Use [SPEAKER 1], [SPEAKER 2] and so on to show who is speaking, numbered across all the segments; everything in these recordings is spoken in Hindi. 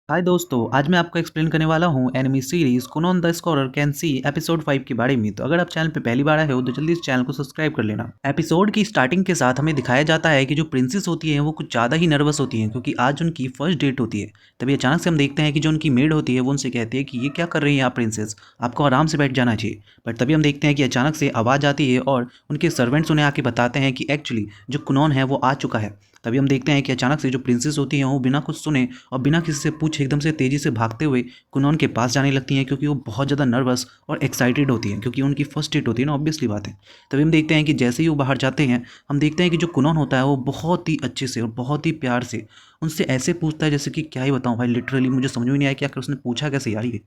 [SPEAKER 1] हाय दोस्तों, आज मैं आपको एक्सप्लेन करने वाला हूँ anime series Kunon the scholar can see episode 5 के बारे में। तो अगर आप चैनल पे पहली बार आए हो तो जल्दी इस चैनल को सब्सक्राइब कर लेना। एपिसोड की स्टार्टिंग के साथ हमें दिखाया जाता है कि जो प्रिंसेस होती है वो कुछ ज़्यादा ही नर्वस होती हैं क्योंकि आज उनकी फर्स्ट डेट होती है। तभी अचानक से हम देखते हैं कि जो उनकी मेड होती है वो उनसे कहती है कि ये क्या कर रही है आप प्रिंसेस, आपको आराम से बैठ जाना चाहिए। बट तभी हम देखते हैं कि अचानक से आवाज़ आती है और उनके सर्वेंट्स उन्हें आके बताते हैं कि एक्चुअली जो कुनोन है वो आ चुका है। तभी हम देखते हैं कि अचानक से जो प्रिंसेस होती हैं वो बिना कुछ सुने और बिना किसी से पूछे एकदम से तेज़ी से भागते हुए कुनौन के पास जाने लगती हैं क्योंकि वो बहुत ज़्यादा नर्वस और एक्साइटेड होती हैं क्योंकि उनकी फर्स्ट डेट होती है ना, ऑब्वियसली बात है। तभी हम देखते हैं कि जैसे ही वो बाहर जाते हैं हम देखते हैं कि जो कुनौन होता है वो बहुत ही अच्छे से और बहुत ही प्यार से उनसे ऐसे पूछता है जैसे कि क्या ही बताऊँ भाई, लिटरली मुझे समझ में नहीं आया कि आखिर उसने पूछा कैसे यार। ये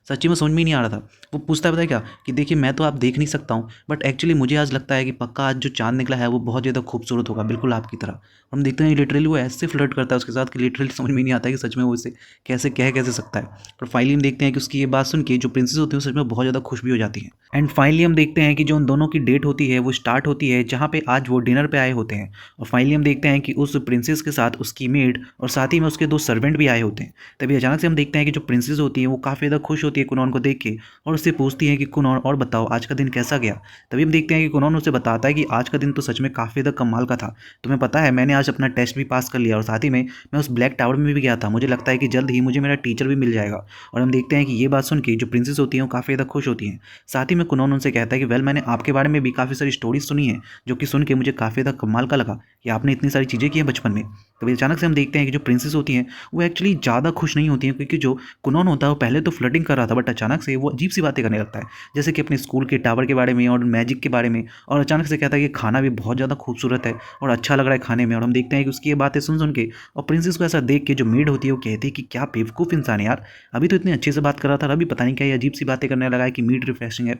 [SPEAKER 1] सच्ची में समझ में ही नहीं आ रहा था। वो पूछता है पता है क्या कि देखिए मैं तो आप देख नहीं सकता हूँ, बट एक्चुअली मुझे आज लगता है कि पक्का आज जो चाँद निकला है वो बहुत ज़्यादा खूबसूरत होगा, बिल्कुल आपकी तरह। हम देखते हैं लिटरली वो ऐसे फ्लर्ट करता है उसके साथ कि लिटरली समझ में नहीं आता है कि सच में वो इसे कैसे सकता है। और फाइनली हम देखते हैं कि उसकी ये बात सुन के जो प्रिंसेस होती है वो सच में बहुत ज़्यादा खुश भी हो जाती हैं। एंड फाइनली हम देखते हैं कि जो उन दोनों की डेट होती है वो स्टार्ट होती है जहाँ पे आज वो डिनर पे आए होते हैं। और फाइनली हम देखते हैं कि उस प्रिंसेस के साथ उसकी मेड और साथ ही में उसके दो सर्वेंट भी आए होते हैं। तभी अचानक से हम देखते हैं कि जो प्रिंसेस होती है वो काफ़ी ज़्यादा खुश होती है कुनौन को देख के और उससे पूछती है कि कुनौन और बताओ आज का दिन कैसा गया। तभी हम देखते हैं कि कुनौन उसे बताता है कि आज का दिन तो सच में काफ़ी ज़्यादा कमाल का था। तुम्हें पता है मैंने आज अपना टेस्ट भी पास कर लिया और साथ ही में मैं उस ब्लैक टावर में भी गया था। मुझे लगता है कि जल्द ही मुझे मेरा टीचर भी मिल जाएगा। और हम देखते हैं कि ये बात सुन के जो प्रिंसेस होती हैं वो काफ़ी ज़्यादा खुश होती हैं। साथ ही में कुनौन उनसे कहता है कि वेल मैंने आपके बारे में भी काफ़ी सारी स्टोरीज सुनी है जो कि सुन के मुझे काफ़ी ज़्यादा कमाल का लगा कि आपने इतनी सारी चीज़ें की हैं बचपन में। तभी अचानक से हम देखते हैं कि जो प्रिंसेस होती हैं वो एक्चुअली ज़्यादा खुश नहीं होती हैं क्योंकि जो कुनौन होता है वो पहले तो फ्लर्टिंग कर रहा था बट अचानक से वो अजीब सी बातें करने लगता है जैसे कि अपने स्कूल के टावर के बारे में और मैजिक के बारे में। और अचानक से कहता है कि खाना भी बहुत ज़्यादा खूबसूरत है और अच्छा लग रहा है खाने में। और हम देखते हैं कि उसकी ये बातें सुन सुन के और प्रिंसेस को ऐसा देख के जो मेड होती है वो कहती है कि क्या बेवकूफ़ इंसान है यार, अभी तो इतने अच्छे से बात कर रहा था, अभी पता नहीं क्या ये अजीब सी बातें करने लगा है कि मीट रिफ्रेशिंग है।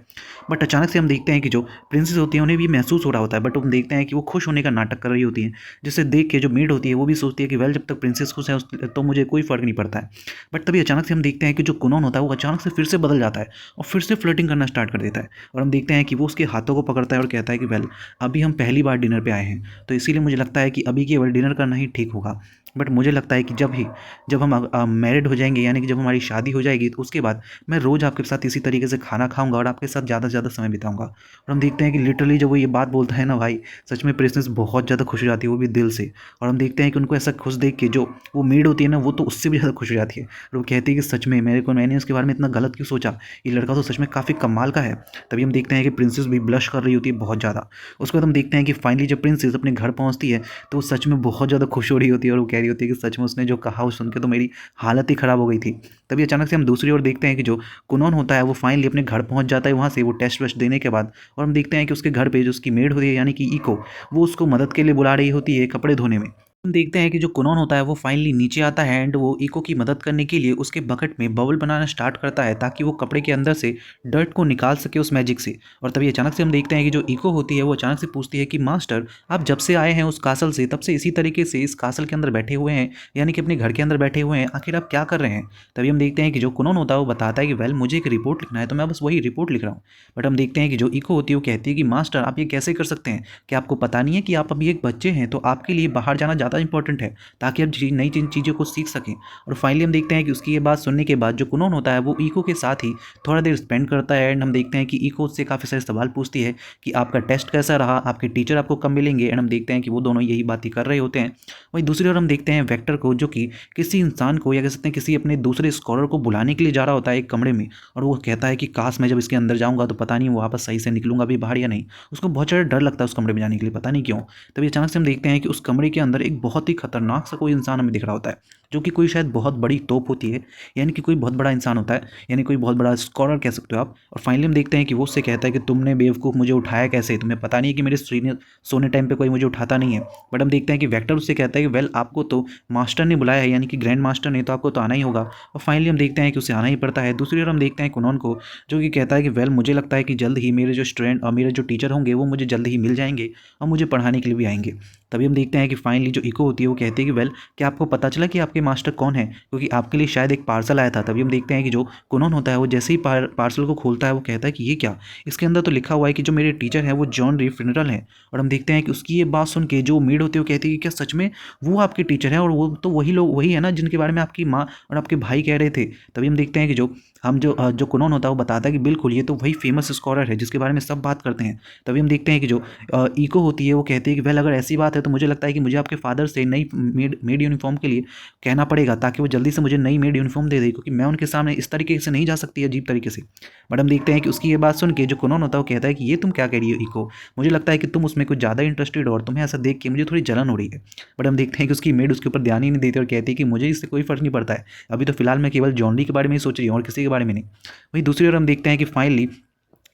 [SPEAKER 1] बट अचानक से हम देखते हैं कि जो प्रिंसेस होती हैं उन्हें भी महसूस हो रहा होता है बट हम देखते हैं कि वो खुश होने का नाटक कर रही होती हैं जिसे देख के जो मेड होती है वो भी सोचती है कि वेल जब तक प्रिंसेस खुश है तो मुझे कोई फ़र्क नहीं पड़ता है। बट तभी अचानक से हम देखते हैं कि जो कुनौन होता है वो अचानक से फिर से बदल जाता है और फिर से फ्लर्टिंग करना स्टार्ट कर देता है। और हम देखते हैं कि वो उसके हाथों को पकड़ता है और कहता है कि वेल अभी हम पहली बार डिनर पे आए हैं तो इसीलिए मुझे लगता है कि अभी केवल डिनर करना ही ठीक होगा। बट मुझे लगता है कि जब हम मैरिड हो जाएंगे यानी कि जब हमारी शादी हो जाएगी तो उसके बाद मैं रोज़ आपके साथ इसी तरीके से खाना खाऊंगा और आपके साथ ज़्यादा से ज़्यादा समय बिताऊंगा। और हम देखते हैं कि लिटरली जब वो ये बात बोलता है ना भाई, सच में प्रिंसेस बहुत ज़्यादा खुश हो जाती है, वो भी दिल से। और हम देखते हैं कि उनको ऐसा खुश देख के जो वो मेड होती है ना वो तो उससे भी ज़्यादा खुश हो जाती है और वो कहती है कि सच में मैंने उसके बारे में इतना गलत क्यों सोचा, ये लड़का तो सच में काफ़ी कमाल का है। तभी हम देखते हैं कि प्रिंसेस भी ब्लश कर रही होती है बहुत ज़्यादा। उसके बाद हम देखते हैं कि फाइनली जब प्रिंसेस अपने घर पहुंचती है तो वो सच में बहुत ज़्यादा खुश हो रही होती है और वो कह रही होती है कि सच में उसने जो कहा वो सुन के तो मेरी हालत ही ख़राब हो गई थी। तभी अचानक से हम दूसरी ओर देखते हैं कि जो कुनौन होता है वो फाइनली अपने घर पहुंच जाता है वहाँ से वो टेस्ट वेस्ट देने के बाद। और हम देखते हैं कि उसके घर पे जो उसकी मेड होती है यानी कि इको, वो उसको मदद के लिए बुला रही होती है कपड़े धोने में। हम देखते हैं कि जो कुनौन होता है वो फाइनली नीचे आता है एंड वो इको की मदद करने के लिए उसके बकेट में बबल बनाना स्टार्ट करता है ताकि वो कपड़े के अंदर से डर्ट को निकाल सके उस मैजिक से। और तभी अचानक से हम देखते हैं कि जो इको होती है वो अचानक से पूछती है कि मास्टर आप जब से आए हैं उस कासल से तब से इसी तरीके से इस कासल के अंदर बैठे हुए हैं, यानी कि अपने घर के अंदर बैठे हुए हैं, आखिर आप क्या कर रहे हैं। तभी हम देखते हैं कि जो कुनौन होता है वो बताता है कि वेल मुझे एक रिपोर्ट लिखना है तो मैं बस वही रिपोर्ट लिख रहा हूँ। बट हम देखते हैं कि जो इको होती है वो कहती है कि मास्टर आप ये कैसे कर सकते हैं, कि आपको पता नहीं है कि आप अभी एक बच्चे हैं तो आपके लिए बाहर जाना ज़्यादा इंपॉर्टेंट है ताकि आप नई चीज़ों को सीख सकें। और फाइनली हम देखते हैं कि उसकी ये बात सुनने के बाद जो कुनौन होता है वो इको के साथ ही थोड़ा देर स्पेंड करता है एंड हम देखते हैं कि इको उससे काफ़ी सारे सवाल पूछती है कि आपका टेस्ट कैसा रहा, आपके टीचर आपको कब मिलेंगे। एंड हम देखते हैं कि वो दोनों यही बातें कर रहे होते हैं। वहीं दूसरी ओर हम देखते हैं वेक्टर को जो कि किसी इंसान को या कह सकते हैं किसी अपने दूसरे स्कॉलर को बुलाने के लिए जा रहा होता है एक कमरे में। और वो कहता है कि काश मैं जब इसके अंदर जाऊँगा तो पता नहीं वो वापस सही से निकलूंगा भी बाहर या नहीं। उसको बहुत ज़्यादा डर लगता है उस कमरे में जाने के लिए, पता नहीं क्यों। तभी अचानक से हम देखते हैं कि उस कमरे के अंदर एक बहुत ही खतरनाक सा कोई इंसान हमें दिख रहा होता है जो कि कोई शायद बहुत बड़ी तोप होती है, यानी कि कोई बहुत बड़ा इंसान होता है, यानी कोई बहुत बड़ा स्कॉलर कह सकते हो आप। और फाइनली हम देखते हैं कि वो उससे कहता है कि तुमने बेवकूफ़ मुझे उठाया कैसे, तुम्हें पता नहीं है कि मेरे सोने टाइम पे कोई मुझे उठाता नहीं है। बट हम देखते हैं कि वेक्टर उससे कहता है कि वेल आपको तो मास्टर ने बुलाया है यानी कि ग्रैंड मास्टर ने, तो आपको तो आना ही होगा। और फाइनली हम देखते हैं कि उसे आना ही पड़ता है। दूसरी ओर हम देखते हैं कुनौन को जो कि कहता है कि वेल मुझे लगता है कि जल्द ही मेरे जो स्टूडेंट और मेरे जो टीचर होंगे वो मुझे जल्द ही मिल जाएंगे और मुझे पढ़ाने के लिए भी आएंगे। तभी हम देखते हैं कि फाइनली जो इको होती है वो कहती है कि वेल क्या आपको पता चला कि आपके आपके मास्टर कौन है, क्योंकि आपके लिए शायद एक पार्सल आया था। तभी हम देखते हैं कि जो कुनोन होता है वो जैसे ही पार्सल को खोलता है वो कहता है कि ये क्या, इसके अंदर तो लिखा हुआ है कि जो मेरे टीचर हैं वो जॉन री फ्रिनरल हैं। और हम देखते हैं कि उसकी ये बात सुन के जो मेड होती है वो कहती है कि क्या सच में वो आपके टीचर हैं, और वो तो वही लोग वही है ना जिनके बारे में आपकी माँ और आपके भाई कह रहे थे। तभी हम देखते हैं कि जो कुनोन होता है वो बताता है कि बिल्कुल ये तो वही फेमस स्कॉलर है जिसके बारे में सब बात करते हैं। तभी हम देखते हैं कि जो इको होती है वो कहती है कि वेल अगर ऐसी बात है तो मुझे लगता है कि मुझे आपके फादर से नई मेड यूनिफॉर्म के लिए कहना पड़ेगा, ताकि वो जल्दी से मुझे नई मेड यूनिफॉर्म दे दे, क्योंकि मैं उनके सामने इस तरीके से नहीं जा सकती अजीब तरीके से। बट हम देखते हैं कि उसकी ये बात सुन के जो कुनोन होता है वो कहता है कि ये तुम क्या कह रही हो इको, मुझे लगता है कि तुम उसमें कुछ ज़्यादा इंटरेस्टेड हो और तुम्हें ऐसा देख के मुझे थोड़ी जलन हो रही है। बट हम देखते हैं कि उसकी मेड उसके ऊपर ध्यान ही नहीं देती और कहती है कि मुझे इससे कोई फर्क नहीं पड़ता है, अभी तो फिलहाल मैं केवल जॉन ली के बारे में ही सोच रही हूँ और किसी के बारे में नहीं। वहीं दूसरी ओर हम देखते हैं कि फाइनली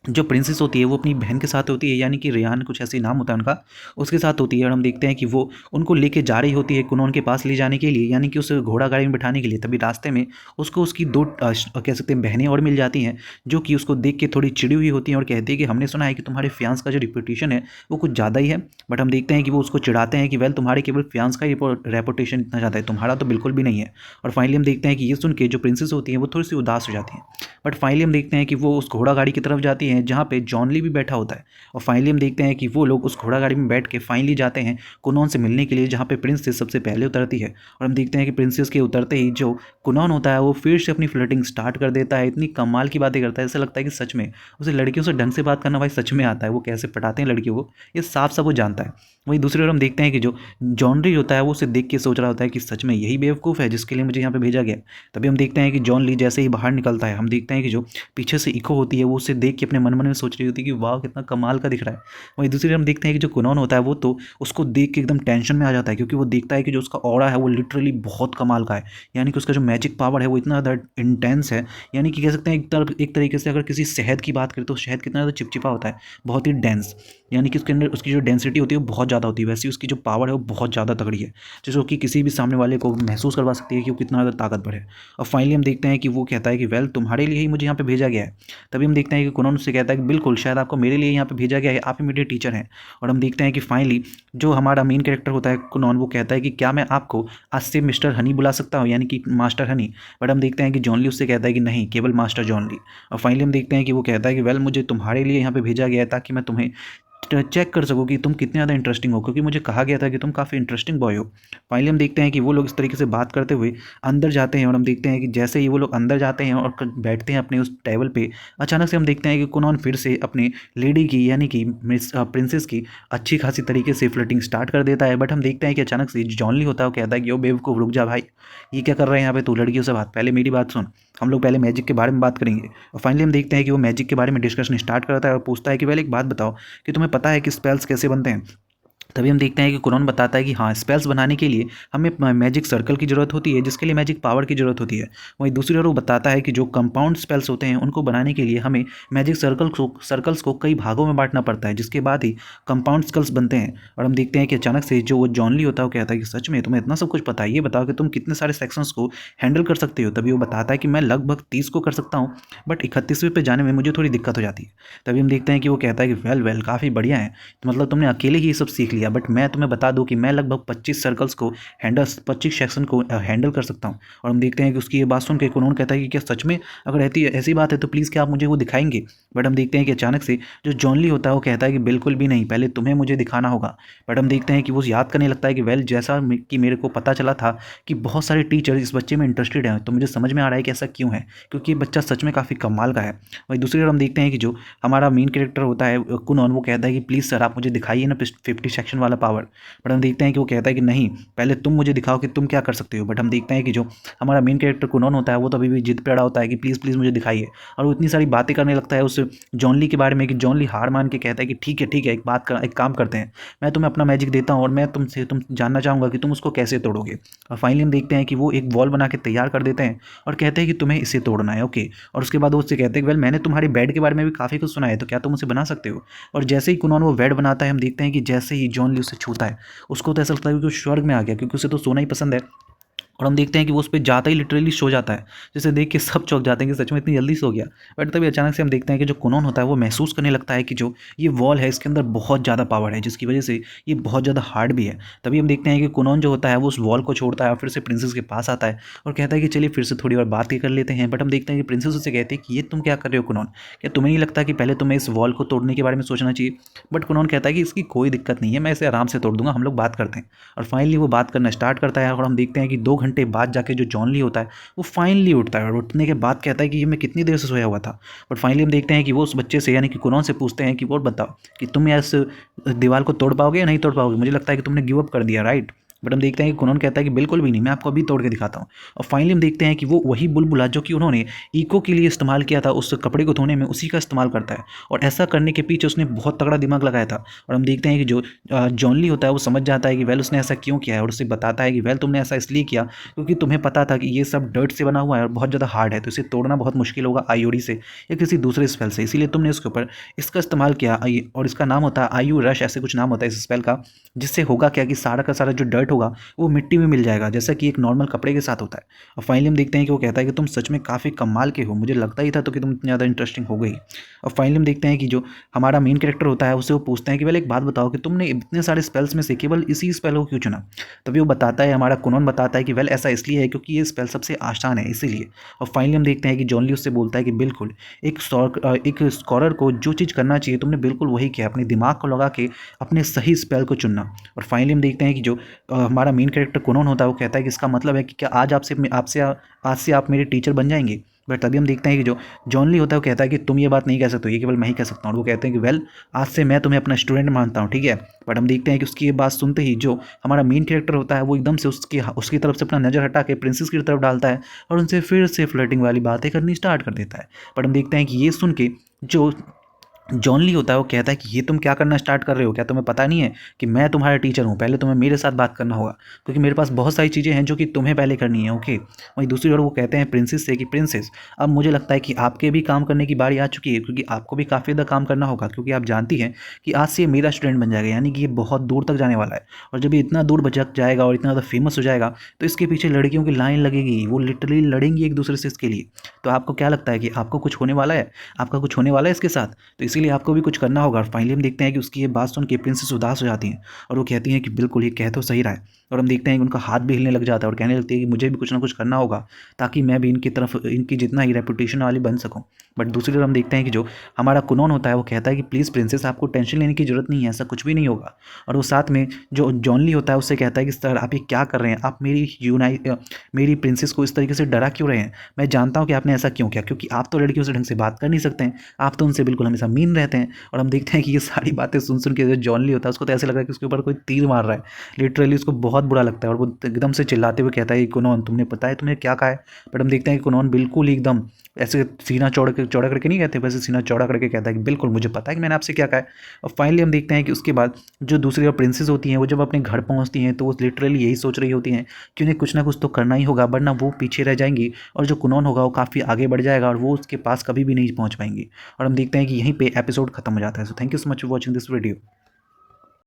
[SPEAKER 1] जो प्रिंसेस होती है वो अपनी बहन के साथ होती है, यानी कि रेहान कुछ ऐसे नाम होता है उनका, उसके साथ होती है। और हम देखते हैं कि वो उनको लेके जा रही होती है कुनोन के पास ले जाने के लिए, यानी कि उसे घोड़ा गाड़ी में बिठाने के लिए। तभी रास्ते में उसको उसकी दो कह सकते हैं बहनें और मिल जाती हैं, जो कि उसको देख के थोड़ी चिड़ी हुई होती हैं और कहती है कि हमने सुना है कि तुम्हारे फियांस का जो रिपुटेशन है वो कुछ ज़्यादा ही है। बट हम देखते हैं कि वो उसको चिढ़ाते हैं कि वेल तुम्हारे केवल फियांस का रेपुटेशन इतना ज़्यादा है, तुम्हारा तो बिल्कुल भी नहीं है। और फाइनली हम देखते हैं कि ये सुन के जो प्रिंसेस होती हैं वो थोड़ी सी उदास हो जाती हैं। बट फाइनली हम देखते हैं कि वो उस घोड़ा गाड़ी की तरफ जाती हैं जहाँ पे जॉन ली भी बैठा होता है। और फाइनली हम देखते हैं कि वो लोग उस घोड़ा गाड़ी में बैठ के फाइनली जाते हैं कुनोन से मिलने के लिए, जहाँ पे प्रिंसेस सबसे पहले उतरती है। और हम देखते हैं कि प्रिंसेस के उतरते ही जो कुनोन होता है वो फिर से अपनी फ्लर्टिंग स्टार्ट कर देता है, इतनी कमाल की बातें करता है, ऐसा लगता है कि सच में उसे लड़कियों से ढंग से बात करना भाई सच में आता है, वो कैसे पटाते हैं लड़कियों को ये साफ साफ वो जानता है। वहीं दूसरी ओर हम देखते हैं कि जो जॉन री होता है वो उसे देख के सोच रहा होता है कि सच में यही बेवकूफ़ है जिसके लिए मुझे यहाँ पे भेजा गया। तभी हम देखते हैं कि जॉन ली जैसे ही बाहर निकलता है, हम देखते हैं कि जो पीछे से इको होती है वो उसे देख के अपने मन मन में सोच रही होती है कि वाह कितना कमाल का दिख रहा है। वहीं दूसरी ओर हम देखते हैं कि जो कुनोन होता है वो तो उसको देख के एकदम टेंशन में आ जाता है, क्योंकि वो देखता है कि जो उसका ऑरा है वो लिटरली बहुत कमाल का है, यानी कि उसका जो मैजिक पावर है वो इतना ज़्यादा इंटेंस है। यानी कि कह सकते हैं एक तरीके से अगर किसी शहद की बात करें तो शहद कितना ज़्यादा चिपचिपा होता है, बहुत ही डेंस, यानी कि उसके अंदर उसकी जो डेंसिटी होती है वो बहुत ज़्यादा होती है, वैसे उसकी जो पावर है वो बहुत ज़्यादा तगड़ी है, जो कि किसी भी सामने वाले को महसूस करवा सकती है कि वो कितना ज़्यादा ताकतवर है। और फाइनली हम देखते हैं कि वो कहता है कि वेल तुम्हारे लिए ही मुझे यहाँ पे भेजा गया है। तभी हम देखते हैं कि कुनोन उससे कहता है कि बिल्कुल शायद आपको मेरे लिए यहाँ पे भेजा गया है, आप ही मेरे टीचर हैं। और हम देखते हैं कि फाइनली जो हमारा मेन कैरेक्टर होता है कुनोन वो कहता है कि क्या मैं आपको आज से मिस्टर हनी बुला सकता हूँ, यानी कि मास्टर हनी। बट हम देखते हैं कि जॉन ली उससे कहता है कि नहीं, केवल मास्टर जॉन ली। और फाइनली हम देखते हैं कि वो कहता है कि वेल मुझे तुम्हारे लिए यहाँ पे भेजा गया है ताकि मैं तुम्हें चेक कर सको कि तुम कितने ज़्यादा इंटरेस्टिंग हो, क्योंकि मुझे कहा गया था कि तुम काफ़ी इंटरेस्टिंग बॉय हो। फाइनली हम देखते हैं कि वो लोग इस तरीके से बात करते हुए अंदर जाते हैं। और हम देखते हैं कि जैसे ही वो लोग अंदर जाते हैं और बैठते हैं अपने उस टेबल पे, अचानक से हम देखते हैं कि कुनोन फिर से अपने लेडी की यानी कि मिस प्रिंसेस की अच्छी खासी तरीके से फ्लर्टिंग स्टार्ट कर देता है। बट हम देखते हैं कि अचानक से जॉन ली होता है वो कहता है कि ओ बेवकूफ़ रुक जा भाई, ये क्या कर रहे हैं यहाँ पे तू लड़कियों से बात, पहले मेरी बात सुन, हम लोग पहले मैजिक के बारे में बात करेंगे। और फाइनली हम देखते हैं कि वो मैजिक के बारे में डिस्कशन स्टार्ट करता है और पूछता है कि पहले एक बात बताओ कि तुम्हें पता है कि स्पेल्स कैसे बनते हैं। तभी हम देखते हैं कि कुनोन बताता है कि हाँ, स्पेल्स बनाने के लिए हमें मैजिक सर्कल की ज़रूरत होती है, जिसके लिए मैजिक पावर की ज़रूरत होती है। वहीं दूसरी ओर वो बताता है कि जो कंपाउंड स्पेल्स होते हैं उनको बनाने के लिए हमें मैजिक सर्कल्स को कई भागों में बांटना पड़ता है, जिसके बाद ही कंपाउंड स्पेल्स बनते हैं। और हम देखते हैं कि अचानक से जो वो जॉन ली होता है वो कहता है कि सच में तुम्हें इतना सब कुछ पता है, ये बताओ कि तुम कितने सारे सेक्शंस को हैंडल कर सकते हो। तभी वो बताता है कि मैं लगभग 30 को कर सकता हूँ, बट 31वें पे जाने में मुझे थोड़ी दिक्कत हो जाती है। तभी हम देखते हैं कि वो कहता है कि वेल काफ़ी बढ़िया है, तो मतलब तुमने अकेले ही ये सब सीख लिया, बट मैं तुम्हें बता दूं कि मैं लगभग 25 सर्कल्स को 25 सेक्शन को हैंडल कर सकता हूं। और हम देखते हैं कि उसकी ये बात सुन के कुनोन कहता है कि क्या सच में, अगर ऐसी बात है तो प्लीज़ क्या आप मुझे वो दिखाएंगे। बट हम देखते हैं कि अचानक से जो जॉन ली होता है वो कहता है कि बिल्कुल भी नहीं, पहले तुम्हें मुझे दिखाना होगा। बट हम देखते हैं कि वो याद करने लगता है कि वेल जैसा कि मेरे को पता चला था कि बहुत सारे टीचर इस बच्चे में इंटरेस्टेड हैं, तो मुझे समझ में आ रहा है कि ऐसा क्यों है, क्योंकि ये बच्चा सच में काफ़ी कमाल का है। वहीं दूसरी ओर हम देखते हैं कि जो हमारा मेन कैरेक्टर होता है कुनोन, वो कहता है कि प्लीज़ सर आप मुझे दिखाइए ना 50 सेक्शन वाला पावर। बट हम देखते हैं कि वो कहता है कि नहीं, पहले तुम मुझे दिखाओ कि तुम क्या कर सकते हो। बट हम देखते हैं कि जो हमारा मेन कैरेक्टर कुनोन होता है वो तो अभी भी जिद पे अड़ा होता है कि प्लीज़ प्लीज़ मुझे दिखाइए, और वो इतनी सारी बातें करने लगता है उस जॉन ली के बारे में कि जॉन ली हार मान के कहता है कि ठीक है एक काम करते हैं, मैं तुम्हें अपना मैजिक देता हूँ और मैं तुम जानना चाहूँगा कि तुम उसको कैसे तोड़ोगे। और फाइनली हम देखते हैं कि वो एक वॉल बना के तैयार कर देते हैं और कहते हैं कि तुम्हें इसे तोड़ना है, ओके। और उसके बाद वो उससे कहते हैं कि वेल मैंने तुम्हारे बेड के बारे में भी काफ़ी कुछ सुना है, तो क्या तुम उसे बना सकते हो। और जैसे ही कुनोन वो बेड बनाता है हम देखते हैं कि जैसे ही जॉन ली उसे छूता है उसको तो ऐसा लगता है कि वो स्वर्ग में आ गया, क्योंकि उसे तो सोना ही पसंद है। और हम देखते हैं कि वो उस पे जाता ही लिटरली सो जाता है, जिसे देख के सब चौंक जाते हैं कि सच में इतनी जल्दी सो गया। बट तभी अचानक से हम देखते हैं कि जो कुनोन होता है वो महसूस करने लगता है कि जो ये वॉल है इसके अंदर बहुत ज़्यादा पावर है, जिसकी वजह से ये बहुत ज़्यादा हार्ड भी है। तभी हम देखते हैं कि कुनोन जो होता है वो उस वॉल को छोड़ता है और फिर से प्रिंसेस के पास आता है और कहता है कि चलिए फिर से थोड़ी और बात कर लेते हैं। बट हम देखते हैं कि प्रिंसेस उससे कहती है कि ये तुम क्या कर रहे हो कुनोन, क्या तुम्हें नहीं लगता कि पहले तुम्हें इस वॉल को तोड़ने के बारे में सोचना चाहिए। बट कुनोन कहता है कि इसकी कोई दिक्कत नहीं है, मैं इसे आराम से तोड़ दूंगा, हम लोग बात करते हैं। और फाइनली वो बात करना स्टार्ट करता है और हम देखते हैं कि 2 घंटे बाद जाके जो जॉन ली होता है वो फाइनली उठता है और उठने के बाद कहता है कि ये मैं कितनी देर से सोया हुआ था। बट फाइनली हम देखते हैं कि वो उस बच्चे से यानी कि कुनोन से पूछते हैं कि वो बताओ कि तुम इस दीवार को तोड़ पाओगे या नहीं तोड़ पाओगे, मुझे लगता है कि तुमने गिव अप कर दिया, राइट। बट हम देखते हैं कि कुनोन कहता है कि बिल्कुल भी नहीं, मैं आपको अभी तोड़ के दिखाता हूँ। और फाइनली हम देखते हैं कि वो वही बुलबुला जो कि उन्होंने इको के लिए इस्तेमाल किया था उस कपड़े को धोने में, उसी का इस्तेमाल करता है। और ऐसा करने के पीछे उसने बहुत तगड़ा दिमाग लगाया था। और हम देखते हैं कि जो जॉन ली होता है वो समझ जाता है कि वेल उसने ऐसा क्यों किया है और उसे बताता है कि वेल तुमने ऐसा इसलिए किया क्योंकि तुम्हें पता था कि ये सब डर्ट से बना हुआ है और बहुत ज़्यादा हार्ड है, तो इसे तोड़ना बहुत मुश्किल होगा आईओडी से या किसी दूसरे स्पेल से, इसीलिए तुमने इसके ऊपर इसका इस्तेमाल किया। और इसका नाम होता है आयु रश, ऐसे कुछ नाम होता है इस स्पेल का, जिससे होगा क्या कि सारा का सारा जो डर्ट होगा वो मिट्टी में मिल जाएगा, जैसा कि एक नॉर्मल कपड़े के साथ होता है। और फाइनली हम देखते हैं कि वो कहता है कि तुम सच में काफ़ी कमाल के हो, मुझे लगता ही था तो कि तुम इतनी ज़्यादा इंटरेस्टिंग हो गई। और फाइनली हम देखते हैं कि जो हमारा मेन कैरेक्टर होता है उससे वो पूछते हैं कि पहले एक बात बताओ कि तुमने इतने सारे स्पेल्स में से केवल इसी स्पेल को क्यों चुना। तभी वो बताता है, हमारा कुनोन बताता है कि वेल ऐसा इसलिए है क्योंकि ये स्पेल सबसे आसान है इसीलिए। और फाइनली हम देखते हैं कि जॉन ली उससे बोलता है कि बिल्कुल एक स्कॉलर को जो चीज़ करना चाहिए तुमने बिल्कुल वही किया, अपने दिमाग को लगा के अपने सही स्पेल को चुनना। और फाइनली हम देखते हैं कि जो हमारा मेन कैरेक्टर कुनोन होता है वो कहता है कि इसका मतलब है कि क्या आज आज से आप मेरे टीचर बन जाएंगे। बट तभी हम देखते हैं कि जो जॉन ली होता है वो कहता है कि तुम ये बात नहीं कह सकते, ये केवल मैं ही कह सकता हूँ। और वो कहते हैं कि वेल आज से मैं तुम्हें अपना स्टूडेंट मानता हूँ, ठीक है। बट हम देखते हैं कि उसकी ये बात सुनते ही जो हमारा मेन कैरेक्टर होता है वो एकदम से उसकी तरफ से अपना नज़र हटा के प्रिंसेस की तरफ डालता है और उनसे फिर से फ्लर्टिंग वाली बातें करनी स्टार्ट कर देता है। बट हम देखते हैं कि ये सुन के जो जॉन ली होता है वो कहता है कि ये तुम क्या करना स्टार्ट कर रहे हो, क्या तुम्हें पता नहीं है कि मैं तुम्हारा टीचर हूँ, पहले तुम्हें मेरे साथ बात करना होगा क्योंकि मेरे पास बहुत सारी चीज़ें हैं जो कि तुम्हें पहले करनी है, ओके। वहीं दूसरी ओर वो कहते हैं प्रिंसेस से कि प्रिंसेस अब मुझे लगता है कि आपके भी काम करने की बारी आ चुकी है क्योंकि आपको भी काफ़ी ज़्यादा काम करना होगा क्योंकि आप जानती हैं कि आज से ये मेरा स्टूडेंट बन जाएगा, यानी कि ये बहुत दूर तक जाने वाला है। और जब ये इतना दूर भटक जाएगा और इतना ज़्यादा फेमस हो जाएगा तो इसके पीछे लड़कियों की लाइन लगेगी, वो लिटरली लड़ेंगी एक दूसरे से इसके लिए। तो आपको क्या लगता है कि आपको कुछ होने वाला है, आपका कुछ होने वाला है इसके साथ, तो इसीलिए आपको भी कुछ करना होगा। फाइनली हम देखते हैं कि उसकी ये बात सुन के प्रिंसेस उदास हो जाती हैं और वो कहती हैं कि बिल्कुल ये कह तो सही रहा है। और हम देखते हैं कि उनका हाथ भी हिलने लग जाता है और कहने लगती है कि मुझे भी कुछ ना कुछ करना होगा ताकि मैं भी इनकी तरफ इनकी जितना ही रेपुटेशन वाली बन सकूं। बट दूसरी तरफ हम देखते हैं कि जो हमारा कुनोन होता है वो कहता है कि प्लीज़ प्रिंसेस आपको टेंशन लेने की जरूरत नहीं है, ऐसा कुछ भी नहीं होगा। और वो साथ में जो जॉन ली होता है उससे कहता है कि सर आप ये क्या कर रहे हैं, आप मेरी प्रिंसेस को इस तरीके से डरा क्यों रहे हैं। मैं जानता हूँ कि आपने ऐसा क्यों किया क्योंकि आप तो लड़कियों से ढंग से बात कर नहीं सकते हैं, आप तो उनसे बिल्कुल हमेशा मीन रहते हैं। और हम देखते हैं कि ये सारी बातें सुन सुन के जो जॉन ली होता है उसको तो ऐसे लग रहा है कि उसके ऊपर कोई तीर मार रहा है, लिटरली उसको बहुत बुरा लगता है और वो एकदम से चिल्लाते हुए कहता है कि कुनोन तुमने पता है तुमने क्या कहा है। बट हम देखते हैं कि कुनोन बिल्कुल ही एकदम ऐसे सीना चौड़ा करके नहीं कहते, वैसे सीना चौड़ा करके कहता है कि बिल्कुल मुझे पता है कि मैंने आपसे क्या कहा है। और फाइनली हम देखते हैं कि उसके बाद जो दूसरी और प्रिंसेस होती हैं वो जब अपने घर पहुंचती हैं तो वो लिटरली यही सोच रही होती हैं कि उन्हें कुछ ना कुछ तो करना ही होगा वरना वो पीछे रह जाएंगी और जो कुनोन होगा वो काफ़ी आगे बढ़ जाएगा और वो उसके पास कभी भी नहीं पहुंच पाएंगी। और हम देखते हैं कि यहीं पे एपिसोड खत्म हो जाता है। So thank you so much for watching this video.